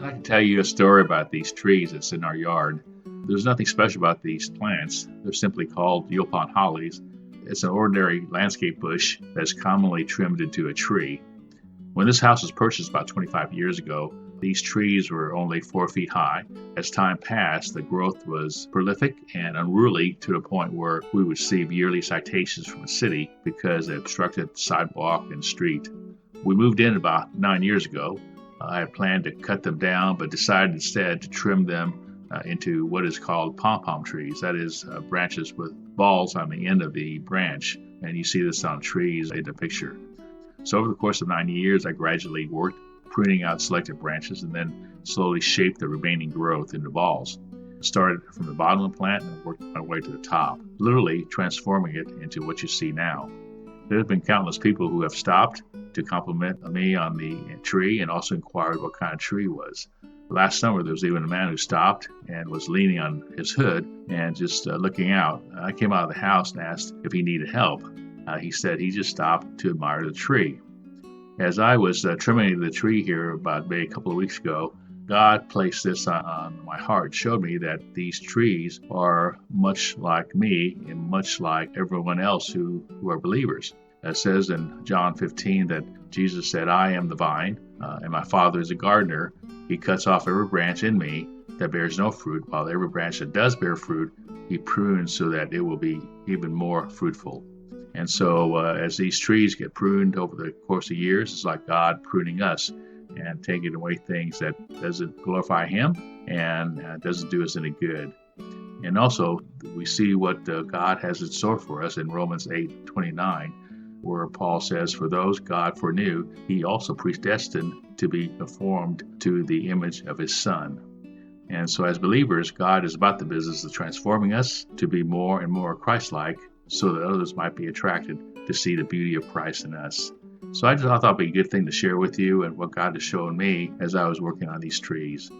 I can tell you a story about these trees that's in our yard. There's nothing special about these plants. They're simply called Yopon hollies. It's an ordinary landscape bush that's commonly trimmed into a tree. When this house was purchased about 25 years ago, these trees were only 4 feet high. As time passed, the growth was prolific and unruly to the point where we would receive yearly citations from the city because they obstructed sidewalk and street. We moved in about 9 years ago. I had planned to cut them down, but decided instead to trim them into what is called pom-pom trees. That is, branches with balls on the end of the branch. And you see this on trees in the picture. So over the course of 9 years, I gradually worked pruning out selected branches and then slowly shaped the remaining growth into balls. I started from the bottom of the plant and worked my way to the top, literally transforming it into what you see now. There have been countless people who have stopped to compliment me on the tree and also inquired what kind of tree it was. Last summer, there was even a man who stopped and was leaning on his hood and just looking out. I came out of the house and asked if he needed help. He said he just stopped to admire the tree. As I was trimming the tree here about maybe a couple of weeks ago, God placed this on my heart, showed me that these trees are much like me and much like everyone else who are believers. It says in John 15 that Jesus said, "I am the vine, and my Father is a gardener. He cuts off every branch in me that bears no fruit, while every branch that does bear fruit, he prunes so that it will be even more fruitful." And so as these trees get pruned over the course of years, it's like God pruning us and taking away things that doesn't glorify him and doesn't do us any good. And also, we see what God has in store for us in Romans 8:29, where Paul says, "For those God foreknew, he also predestined to be conformed to the image of his Son." And so as believers, God is about the business of transforming us to be more and more Christ-like so that others might be attracted to see the beauty of Christ in us. So I just thought it'd be a good thing to share with you and what God has shown me as I was working on these trees.